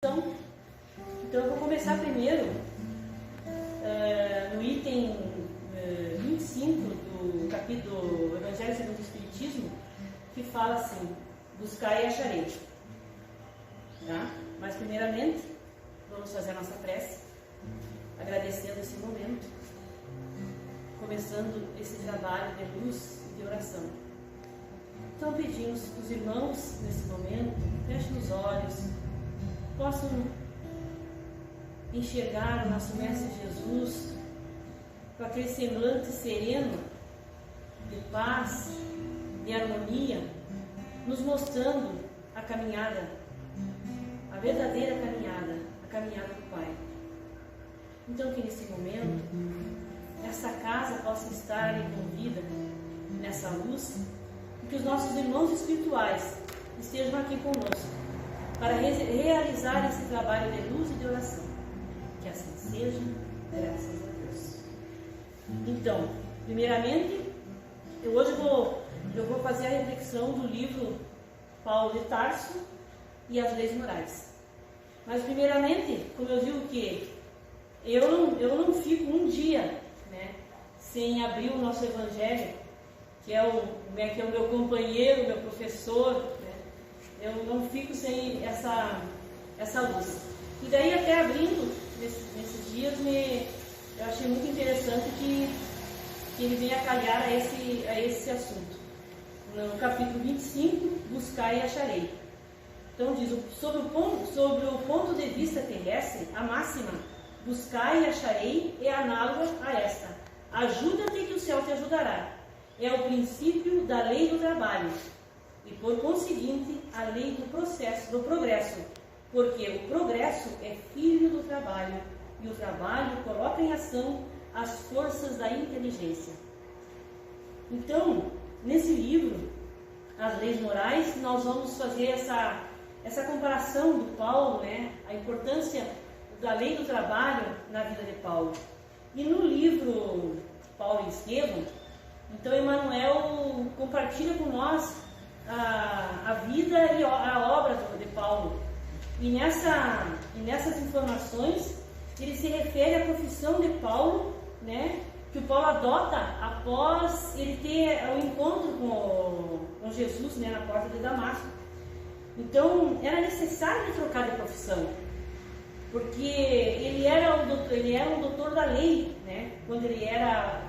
cristão. Então eu vou começar primeiro no item 25 do capítulo do Evangelho segundo o Espiritismo, que fala assim: buscai e acharei. Tá? Mas primeiramente vamos fazer a nossa prece, agradecendo esse momento, começando esse trabalho de luz e de oração. Então pedimos que os irmãos nesse momento fechem os olhos, possam enxergar o nosso Mestre Jesus com aquele semblante sereno, de paz, de harmonia, nos mostrando a caminhada, a verdadeira caminhada, a caminhada do Pai. Então que nesse momento essa casa possa estar envolvida nessa luz e que os nossos irmãos espirituais estejam aqui conosco para realizar esse trabalho de luz e de oração. Que assim seja, graças a Deus. Então, primeiramente, hoje eu vou fazer a reflexão do livro Paulo de Tarso e as Leis Morais. Mas primeiramente, como eu digo que eu não fico um dia, né, sem abrir o nosso Evangelho, que é o meu companheiro, meu professor, né? Eu não fico sem essa luz. E daí até abrindo nesses dias, eu achei muito interessante que ele venha calhar a esse assunto. No capítulo 25, buscai e acharei. Então diz, sobre o ponto de vista terrestre, a máxima, buscai e acharei, é análoga a esta: ajuda-te que o céu te ajudará. É o princípio da lei do trabalho e, por conseguinte, a lei do progresso, porque o progresso é filho do trabalho e o trabalho coloca em ação as forças da inteligência. Então, nesse livro, As Leis Morais, nós vamos fazer essa comparação do Paulo, né, a importância da lei do trabalho na vida de Paulo. E no livro Paulo e Estevão, então Emmanuel compartilha com nós a vida e a obra de Paulo. E nessas informações ele se refere à profissão de Paulo, né, que o Paulo adota após ele ter o encontro com Jesus, né, na porta de Damasco. Então era necessário trocar de profissão, porque ele era um doutor da lei, né, quando ele era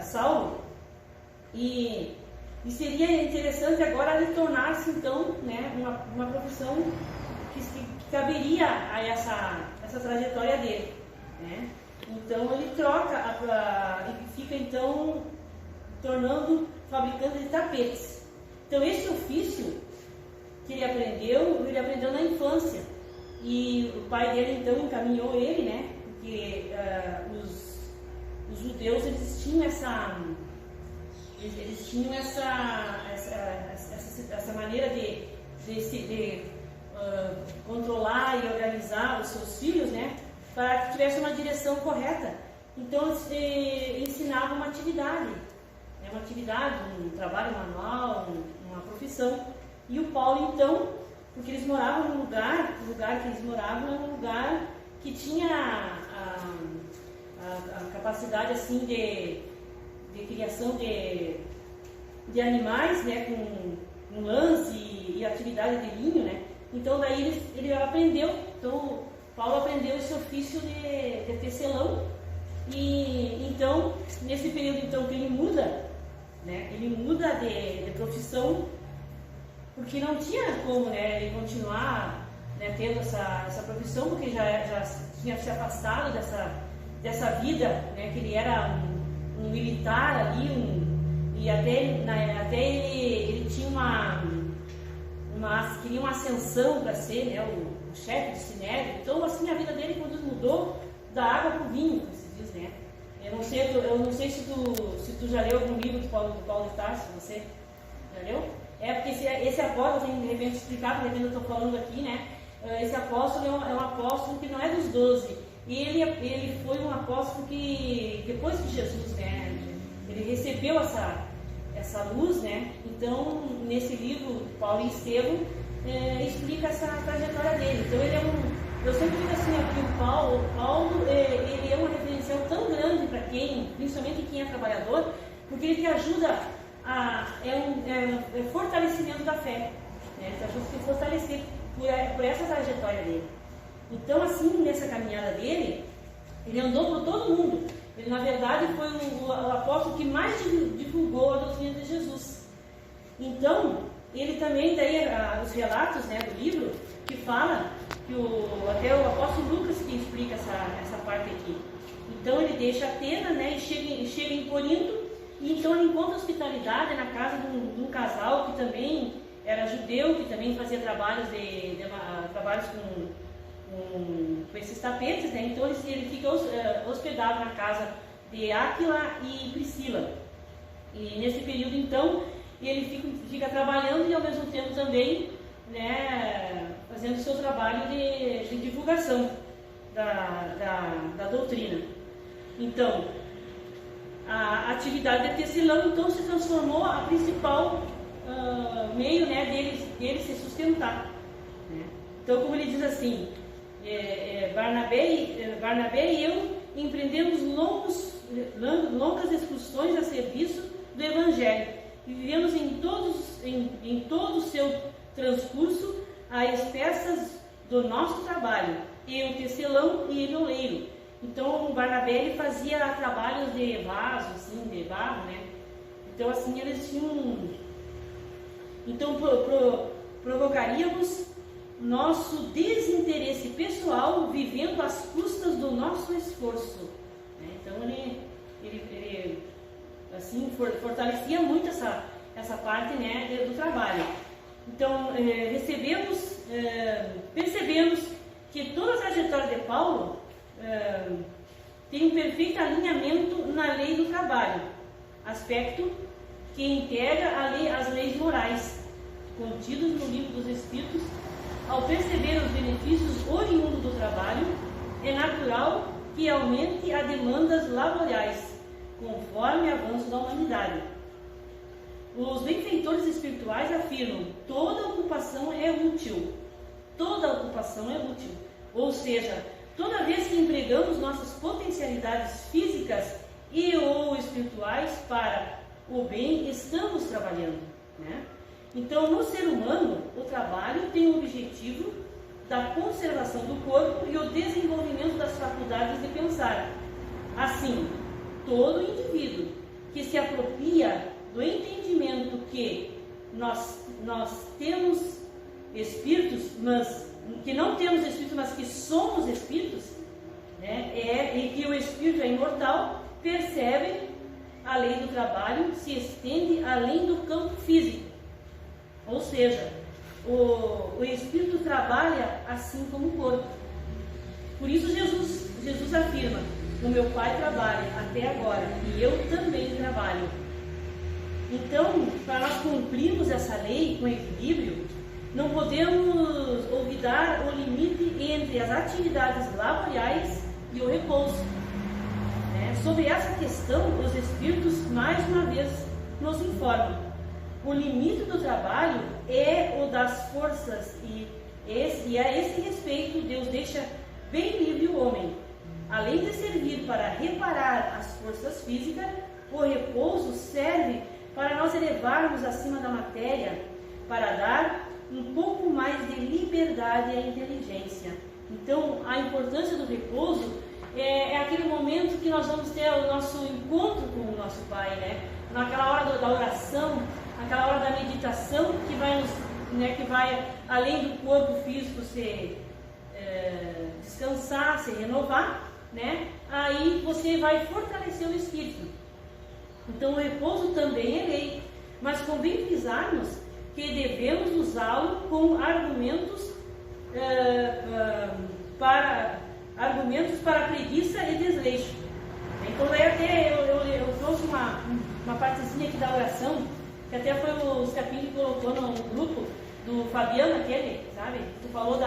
Saulo, e seria interessante agora ele tornar-se então, né, uma profissão que caberia a essa trajetória dele, né? Então ele troca e fica então fabricante de tapetes. Então esse ofício que ele aprendeu na infância, e o pai dele então encaminhou ele, né? Porque os judeus eles tinham essa maneira de controlar e organizar os seus filhos, né, para que tivesse uma direção correta. Então eles ensinavam uma atividade, um trabalho manual, uma profissão. E o Paulo então, porque eles moravam num lugar que eles moravam era um lugar que tinha a capacidade assim de criação de animais, né, com lãs e atividade de linho, né. Então daí ele aprendeu, então Paulo aprendeu esse ofício de tecelão. E então nesse período então que ele muda, né, de profissão, porque não tinha como, né, ele continuar, né, tendo essa profissão, porque já tinha se afastado dessa vida, né, que ele era um militar ali, e até ele tinha queria uma ascensão para ser, né, o chefe do Sinédrio. Então assim a vida dele quando mudou da água para o vinho, como se diz, né? Eu não sei se tu já leu algum livro do Paulo de Tarso, você já leu? É porque esse apóstolo, de repente explicar, de repente eu estou falando aqui, né? Esse apóstolo é um apóstolo que não é dos 12. E ele foi um apóstolo que, depois que Jesus, né, ele recebeu essa luz, né? Então, nesse livro, Paulo e Estevão, explica essa trajetória dele. Então ele é eu sempre digo assim, aqui o Paulo ele é um referencial tão grande para principalmente quem é trabalhador, porque ele te ajuda fortalecimento da fé, né? Ele te ajuda a se fortalecer por essa trajetória dele. Então assim, nessa caminhada dele, ele andou por todo mundo. Ele na verdade foi o apóstolo que mais divulgou a doutrina de Jesus. Então, ele também, daí os relatos, né, do livro, que fala, até o apóstolo Lucas que explica essa parte aqui. Então ele deixa Atenas, né, e chega em Corinto, e então ele encontra hospitalidade na casa de um casal que também era judeu, que também fazia trabalhos com esses tapetes, né? Então ele fica hospedado na casa de Áquila e Priscila. E nesse período, então, ele fica trabalhando e ao mesmo tempo também, né, fazendo o seu trabalho de divulgação da doutrina. Então, a atividade de tecelão então se transformou a principal meio, né, dele se sustentar, né? Então, como ele diz assim, Barnabé e eu empreendemos longas excursões a serviço do Evangelho e vivemos em todo o seu transcurso as peças do nosso trabalho, eu tecelão e ele oleiro. Então o Barnabé ele fazia trabalhos de vaso, assim, de barro, né? Então assim eles tinham. Então provocaríamos nosso desinteresse pessoal vivendo às custas do nosso esforço, né? Então ele assim fortalecia muito essa parte, né, do trabalho. Então percebemos que toda a trajetória de Paulo tem um perfeito alinhamento na lei do trabalho, aspecto que integra as leis morais contidas no livro dos Espíritos. Ao perceber os benefícios oriundos do trabalho, é natural que aumente as demandas laborais, conforme o avanço da humanidade. Os benfeitores espirituais afirmam: toda ocupação é útil. Toda ocupação é útil. Ou seja, toda vez que empregamos nossas potencialidades físicas e ou espirituais para o bem, estamos trabalhando, né? Então, no ser humano, o trabalho tem o objetivo da conservação do corpo e o desenvolvimento das faculdades de pensar. Assim, todo indivíduo que se apropria do entendimento que nós temos espíritos, mas que não temos espíritos, mas que somos espíritos, né, e que o espírito é imortal, percebe a lei do trabalho se estende além do campo físico. Ou seja, o espírito trabalha assim como o corpo. Por isso Jesus afirma: o meu Pai trabalha até agora e eu também trabalho. Então, para nós cumprirmos essa lei com equilíbrio, não podemos olvidar o limite entre as atividades laborais e o repouso, né? Sobre essa questão, os Espíritos mais uma vez nos informam: o limite do trabalho é o das forças e a esse respeito Deus deixa bem livre o homem. Além de servir para reparar as forças físicas, o repouso serve para nós elevarmos acima da matéria, para dar um pouco mais de liberdade à inteligência. Então, a importância do repouso é aquele momento que nós vamos ter o nosso encontro com o nosso Pai, né? Naquela hora da oração, aquela hora da meditação que vai além do corpo físico se descansar, se renovar, né? Aí você vai fortalecer o espírito. Então o repouso também é lei, mas convém frisarmos que devemos usá-lo com argumentos para preguiça e desleixo. Então daí até eu trouxe uma partezinha aqui da oração, que até foi o Scapim que colocou no grupo do Fabiano, aquele, sabe? Tu falou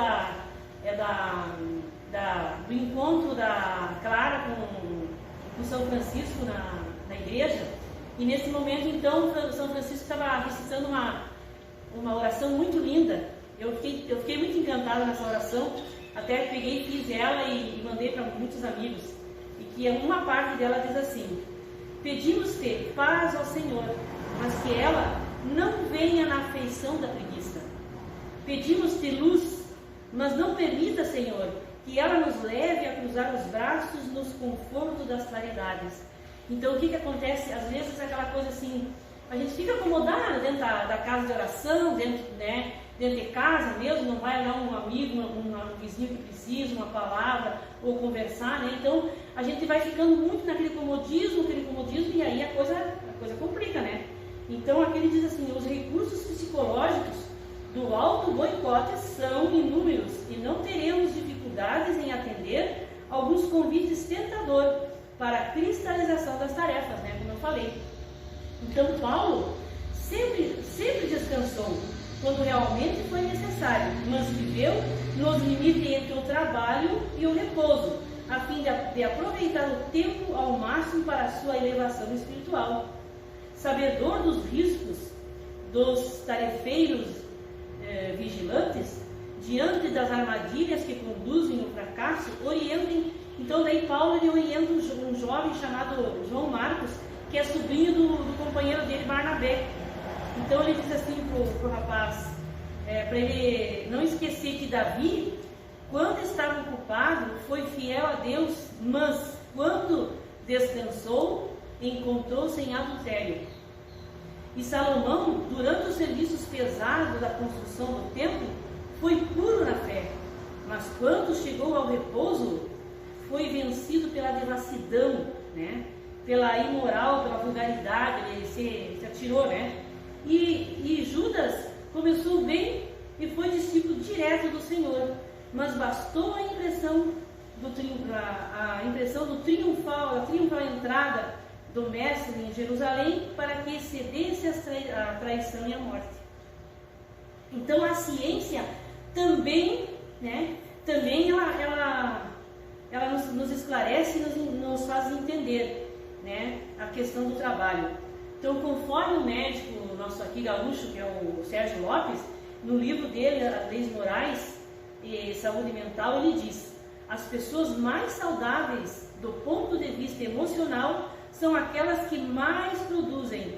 do encontro da Clara com São Francisco na igreja. E nesse momento, então, São Francisco estava recitando uma oração muito linda, Eu fiquei muito encantada nessa oração, até peguei e fiz ela e mandei para muitos amigos. E que uma parte dela diz assim: pedimos-te paz ao Senhor, mas que ela não venha na afeição da preguiça. Pedimos-te luz, mas não permita, Senhor, que ela nos leve a cruzar os braços nos confortos das claridades. Então, o que acontece? Às vezes, aquela coisa assim, a gente fica acomodado dentro da casa de oração, dentro de casa mesmo, não vai lá um amigo, um vizinho que precisa, uma palavra, ou conversar, né? Então, a gente vai ficando muito naquele comodismo, e aí a coisa complica, né? Então, aqui ele diz assim: os recursos psicológicos do auto-boicote são inúmeros e não teremos dificuldades em atender alguns convites tentadores para a cristalização das tarefas, né? Como eu falei. Então, Paulo sempre descansou quando realmente foi necessário, mas viveu nos limites entre o trabalho e o repouso, a fim de aproveitar o tempo ao máximo para a sua elevação espiritual. Sabedor dos riscos dos tarefeiros vigilantes, diante das armadilhas que conduzem ao fracasso, orientem. Então, daí Paulo ele orienta um jovem chamado João Marcos, que é sobrinho do companheiro dele, Barnabé. Então ele diz assim pro rapaz, para ele não esquecer que Davi, quando estava ocupado, foi fiel a Deus, mas quando descansou, encontrou-se em adultério. E Salomão, durante os serviços pesados da construção do templo, foi puro na fé, mas quando chegou ao repouso, foi vencido pela devassidão, né? Pela imoral, pela vulgaridade, ele se atirou, né? E Judas começou bem e foi discípulo direto do Senhor, mas bastou a impressão do triunfal entrada do Mestre em Jerusalém para que cedesse à traição e à morte. Então a ciência também, né? Também ela nos esclarece e nos faz entender, né, a questão do trabalho. Então, conforme o médico nosso aqui gaúcho, que é o Sérgio Lopes, no livro dele, As Leis Morais e Saúde Mental, ele diz: as pessoas mais saudáveis do ponto de vista emocional são aquelas que mais produzem,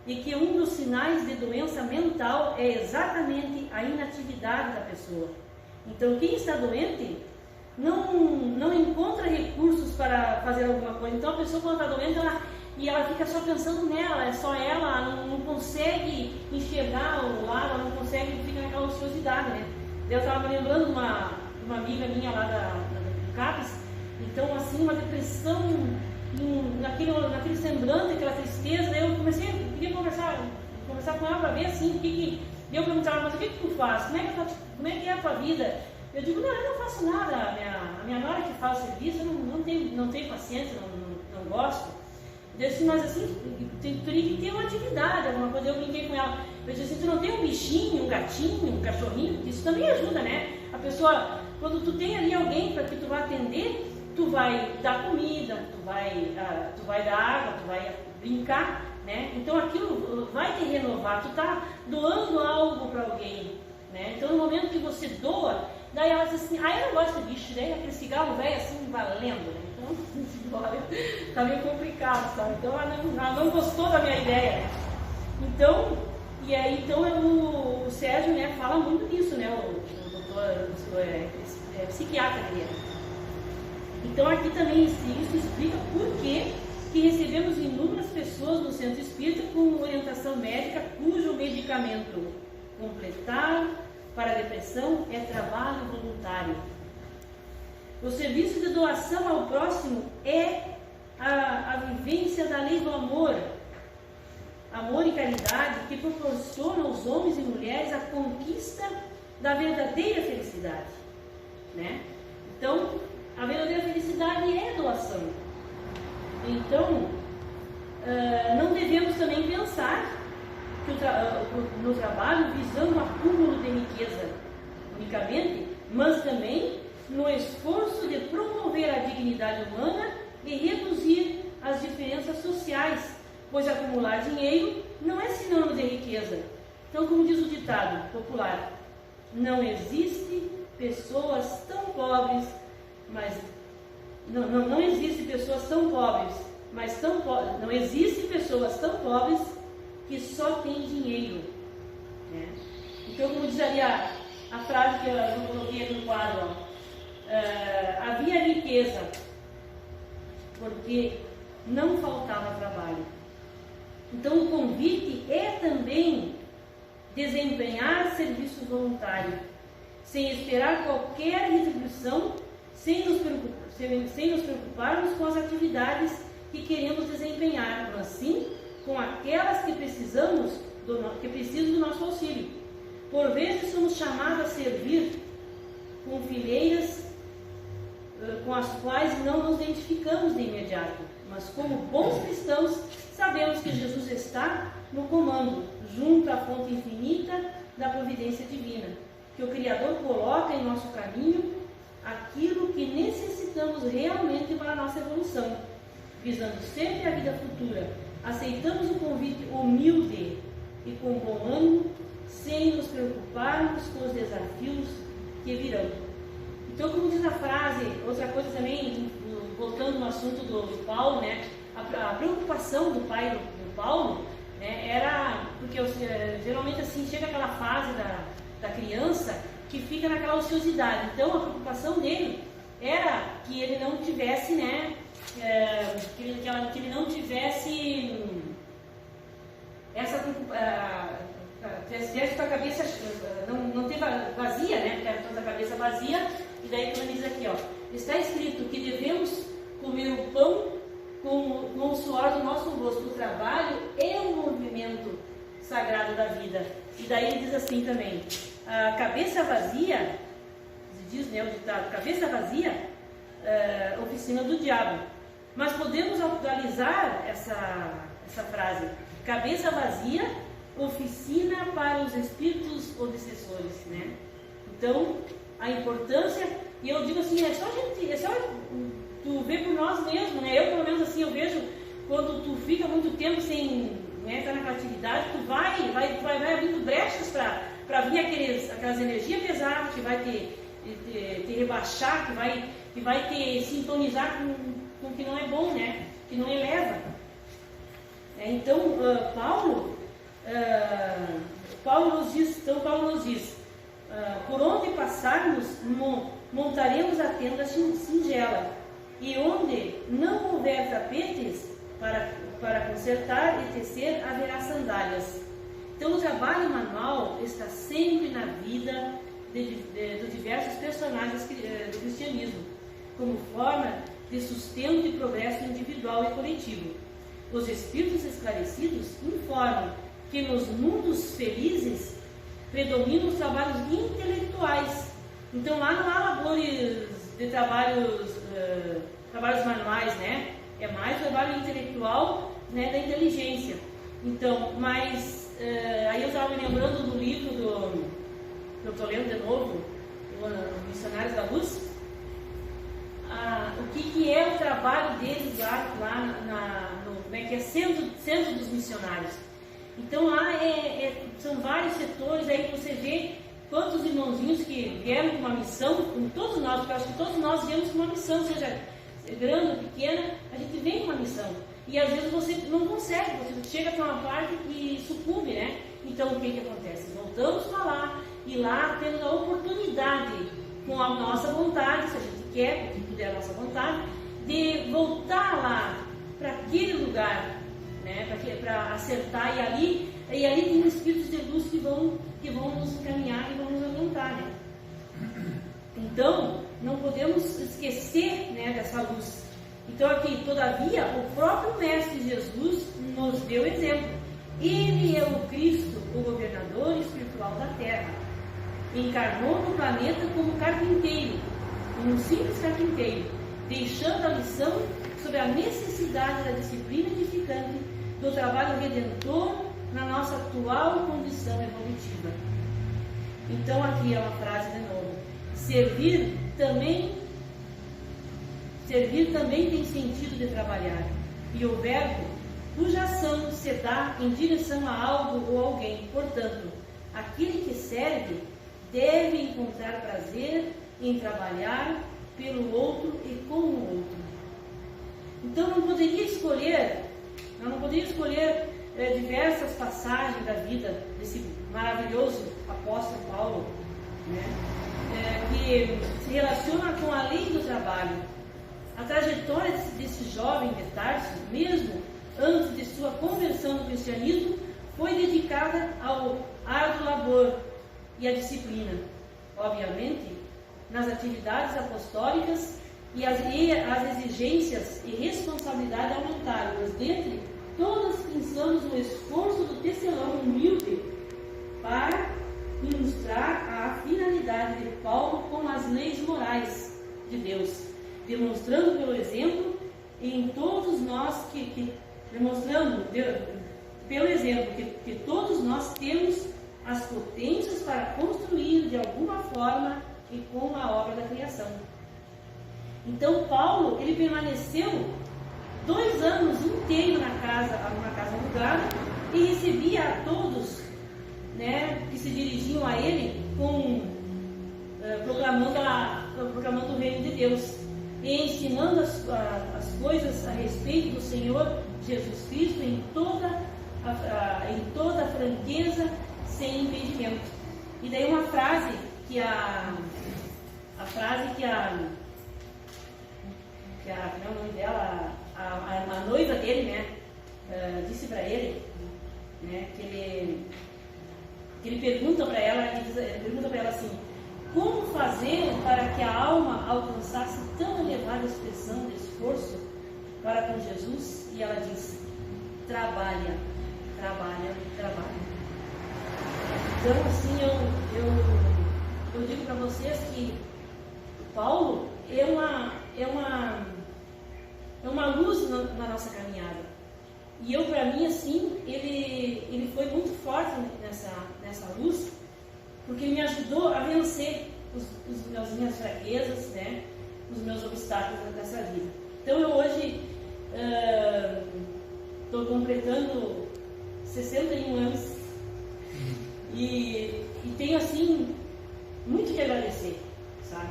e que um dos sinais de doença mental é exatamente a inatividade da pessoa. Então, quem está doente não encontra recursos para fazer alguma coisa. Então a pessoa, quando está doente, ela fica só pensando nela, é só ela não consegue enxergar o lado, ela não consegue, fica naquela ociosidade, né? Eu estava me lembrando de uma amiga minha lá do CAPES. Então, assim, uma depressão naquele semblante, aquela tristeza. Daí eu queria conversar com ela para ver assim, eu perguntava: mas o que tu faz? Como é que é a tua vida? Eu digo: não, eu não faço nada, a minha nora que faz o serviço, eu não tenho paciência, não gosto. Eu disse: mas assim, tu teria que ter uma atividade, alguma coisa. Eu brinquei com ela, eu disse assim: tu não tem um bichinho, um gatinho, um cachorrinho? Isso também ajuda, né? A pessoa, quando tu tem ali alguém para que tu vá atender, tu vai dar comida, tu vai dar água, tu vai brincar, né? Então aquilo vai te renovar, tu tá doando algo para alguém, né? Então no momento que você doa, daí ela diz assim: eu não gosto de bicho, né? Aquele cigarro velho assim, valendo, né? Então, olha, tá meio complicado, sabe? Então ela não gostou da minha ideia, né? Então, o Sérgio, né, fala muito disso, né? O doutor é psiquiatra dele. Então aqui também isso explica por que recebemos inúmeras pessoas no centro espírita com orientação médica cujo medicamento completar para a depressão é trabalho voluntário. O serviço de doação ao próximo é a vivência da lei do amor e caridade, que proporciona aos homens e mulheres a conquista da verdadeira felicidade, né? Então, a verdadeira felicidade é doação. Então, não devemos também pensar no trabalho visando o acúmulo de riqueza unicamente, mas também no esforço de promover a dignidade humana e reduzir as diferenças sociais, pois acumular dinheiro não é sinônimo de riqueza. Então, como diz o ditado popular, não existe pessoas tão pobres, mas não existe pessoas tão pobres, mas não existe pessoas tão pobres que só têm dinheiro, né? Então, como diz ali a frase que eu coloquei aqui no quadro, havia riqueza porque não faltava trabalho. Então, o convite é também desempenhar serviço voluntário, sem esperar qualquer retribuição, sem nos preocuparmos com as atividades que queremos desempenhar, mas sim com aquelas que precisam do nosso auxílio. Por vezes somos chamados a servir com fileiras com as quais não nos identificamos de imediato, mas como bons cristãos sabemos que Jesus está no comando, junto à fonte infinita da providência divina, que o Criador coloca em nosso caminho aquilo que necessitamos realmente para a nossa evolução, visando sempre a vida futura. Aceitamos o convite humilde e com bom ânimo, sem nos preocuparmos com os desafios que virão. Então, como diz a frase, outra coisa também, voltando no assunto do Paulo, né, a preocupação do pai do Paulo, né, era, porque geralmente assim, chega aquela fase da criança que fica naquela ociosidade. Então, a preocupação dele era que ele não tivesse, né, que ele não tivesse essa tivesse com a cabeça não teve vazia, né, porque era toda a cabeça vazia. E daí quando ele diz aqui, ó, está escrito que devemos comer o pão com o suor do nosso rosto. O trabalho é um movimento sagrado da vida. E daí ele diz assim também, a cabeça vazia, diz, né, o ditado, cabeça vazia, oficina do diabo. Mas podemos atualizar essa frase, cabeça vazia, oficina para os espíritos obsessores, né? Então, a importância, e eu digo assim, é só tu ver por nós mesmos, né? Eu, pelo menos assim, eu vejo, quando tu fica muito tempo sem, né, estar naquela atividade, tu vai abrindo brechas para vir aquelas energias pesadas que vai te rebaixar, que vai te sintonizar com o que não é bom, né? Que não eleva. Então, Paulo nos diz, por onde passarmos, montaremos a tenda singela, e onde não houver tapetes para consertar e tecer, haverá sandálias. Então, o trabalho manual está sempre na vida dos diversos personagens do cristianismo, como forma de sustento e progresso individual e coletivo. Os espíritos esclarecidos informam que nos mundos felizes predominam os trabalhos intelectuais. Então, lá não há labores de trabalhos manuais, né? É mais o trabalho intelectual, né, da inteligência. Então, mas aí eu estava me lembrando do livro que eu estou lendo de novo, Missionários da Luz. O que é o trabalho deles lá como é que é centro dos missionários. Então lá são vários setores, aí você vê quantos irmãozinhos que vieram com uma missão, como todos nós, porque eu acho que todos nós viemos com uma missão, seja grande ou pequena, a gente vem com uma missão. E às vezes você não consegue, você chega para uma parte e sucumbe, né? Então o que acontece? Voltamos para lá, e lá temos a oportunidade, com a nossa vontade, se a gente quer, porque tudo é a nossa vontade, de voltar lá, para aquele lugar, né, para acertar, e ali tem espíritos de luz que vão nos encaminhar e vão nos orientar, né? Então, não podemos esquecer, né, dessa luz. Então aqui, todavia, o próprio Mestre Jesus nos deu exemplo. Ele é o Cristo, o governador espiritual da Terra. Encarnou no planeta como carpinteiro, como um simples carpinteiro, deixando a lição sobre a necessidade da disciplina edificante do trabalho redentor na nossa atual condição evolutiva. Então aqui é uma frase de novo. Servir também tem sentido de trabalhar. E o verbo cuja ação se dá em direção a algo ou alguém. Portanto, aquele que serve deve encontrar prazer em trabalhar pelo outro e com o outro. Então eu não poderia escolher diversas passagens da vida desse maravilhoso apóstolo Paulo, né? Que se relaciona com a lei do trabalho. A trajetória desse jovem de Tarso, mesmo antes de sua conversão do cristianismo, foi dedicada ao árduo labor e à disciplina. Obviamente, nas atividades apostólicas e as exigências e responsabilidade aumentaram, mas dentre todas pensamos no esforço do tecelão humilde para ilustrar a finalidade de Paulo com as leis morais de Deus, demonstrando pelo exemplo em todos nós que todos nós temos as potências para construir de alguma forma e com a obra da criação. Então Paulo, ele permaneceu 2 anos inteiros numa casa alugada e recebia a todos, né, que se dirigiam a ele proclamando o reino de Deus e ensinando as coisas a respeito do Senhor Jesus Cristo em toda a franqueza, sem impedimento. E daí uma frase que a noiva dele, né, disse para ele, né, que ele pergunta para ela assim: como fazer para que a alma alcançasse tão elevada expressão de esforço para com Jesus? E ela disse: trabalha. Então, assim, eu digo para vocês que Paulo é uma luz na nossa caminhada. E eu, para mim, assim, ele foi muito forte nessa luz, porque ele me ajudou a vencer as minhas fraquezas, né, os meus obstáculos dessa vida. Então, eu hoje estou completando 61 anos e tenho, assim, muito que agradecer, sabe?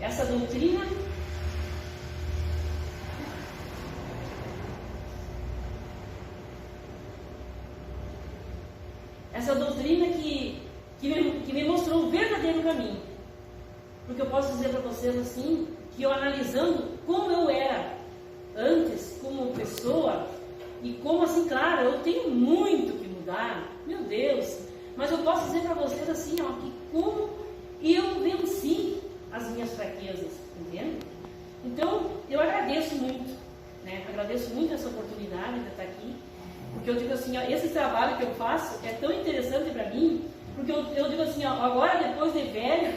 Essa doutrina que me mostrou o verdadeiro caminho. Porque eu posso dizer para vocês assim, que eu analisando como eu era antes, como pessoa, e como assim, claro, eu tenho muito que mudar, meu Deus, mas eu posso dizer para vocês assim, ó, que como eu venci as minhas fraquezas, entende? Então, eu agradeço muito, né? Agradeço muito essa oportunidade de estar aqui, porque eu digo assim, ó, esse trabalho que eu faço é tão interessante para mim, porque eu digo assim, ó, agora depois de velho,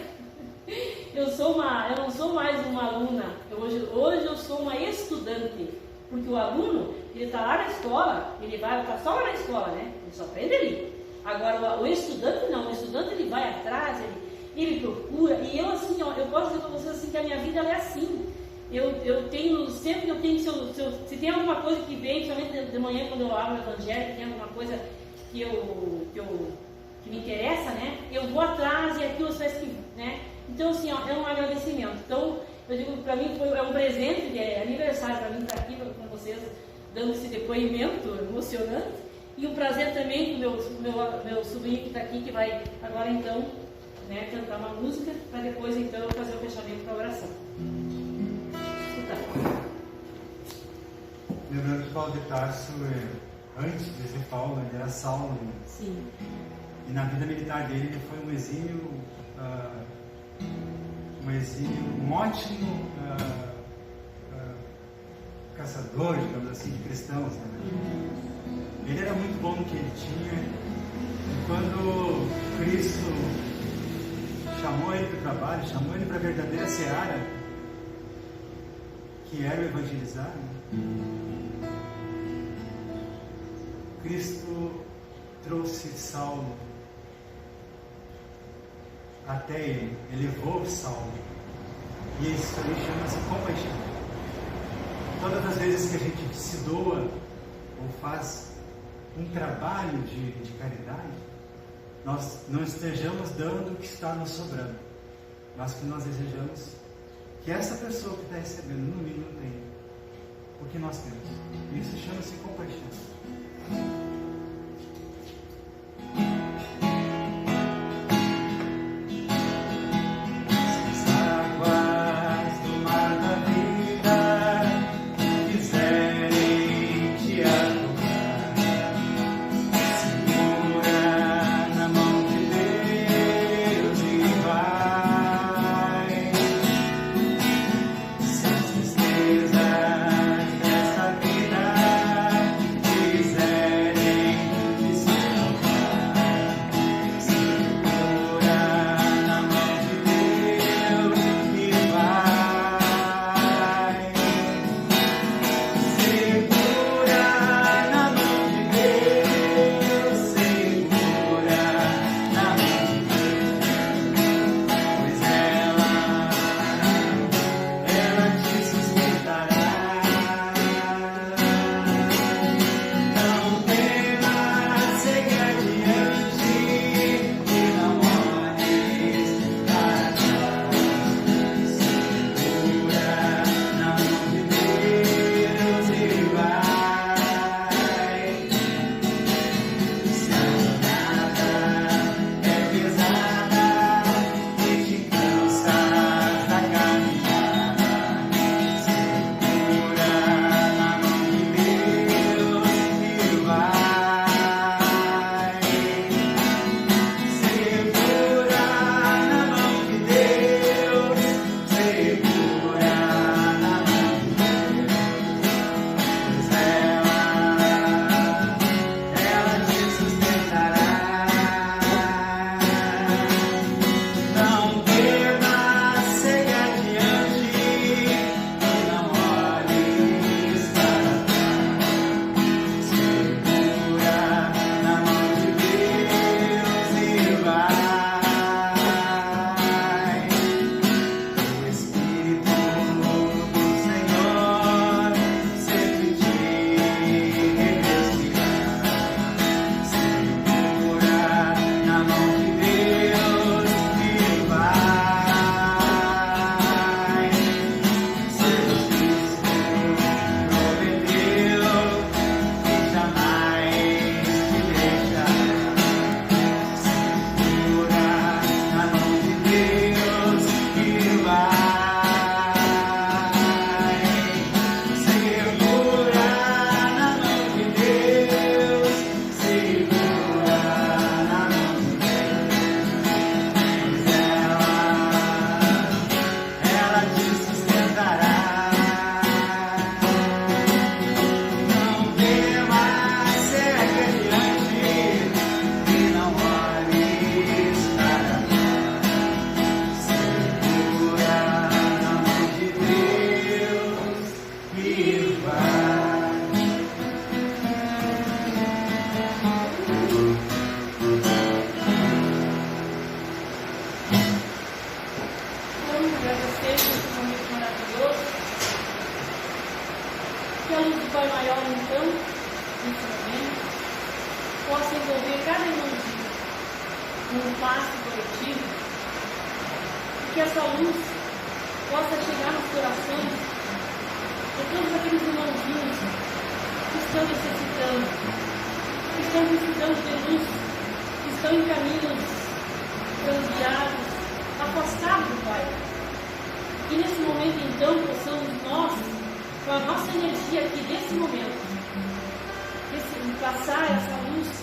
eu não sou mais uma aluna, hoje eu sou uma estudante, porque o aluno, ele está lá na escola, ele vai estar só lá na escola, né? Ele só aprende ali. Agora, o estudante não, o estudante ele vai atrás, ele procura, e eu assim, ó, eu posso dizer para vocês assim, que a minha vida ela é assim. Eu tenho, sempre que eu tenho, se tem alguma coisa que vem, principalmente de manhã quando eu abro o Evangelho, tem alguma coisa que me interessa, né? Eu vou atrás e aquilo faz que, né? Então assim, ó, é um agradecimento. Então, eu digo, para mim é um presente, é aniversário para mim estar aqui com vocês, dando esse depoimento emocionante. E um prazer também com o meu sobrinho que está aqui, que vai agora então, né, cantar uma música, para depois então eu fazer o fechamento para a oração. Lembrando que Paulo de Tarso, antes de ser Paulo, ele era Saulo. Sim. E na vida militar dele, ele foi um exímio, um ótimo caçador, digamos assim, de cristãos. Né? Ele era muito bom no que ele tinha. E quando Cristo chamou ele para o trabalho, chamou ele para a verdadeira seara, que era o evangelizar, né? Cristo trouxe Saulo até ele, elevou Saulo, e isso também chama-se compaixão. Todas as vezes que a gente se doa ou faz um trabalho de caridade, nós não estejamos dando o que está nos sobrando, mas que nós desejamos que essa pessoa que está recebendo, no mínimo, tenha o que nós temos. Isso chama-se compaixão. Passar essa luz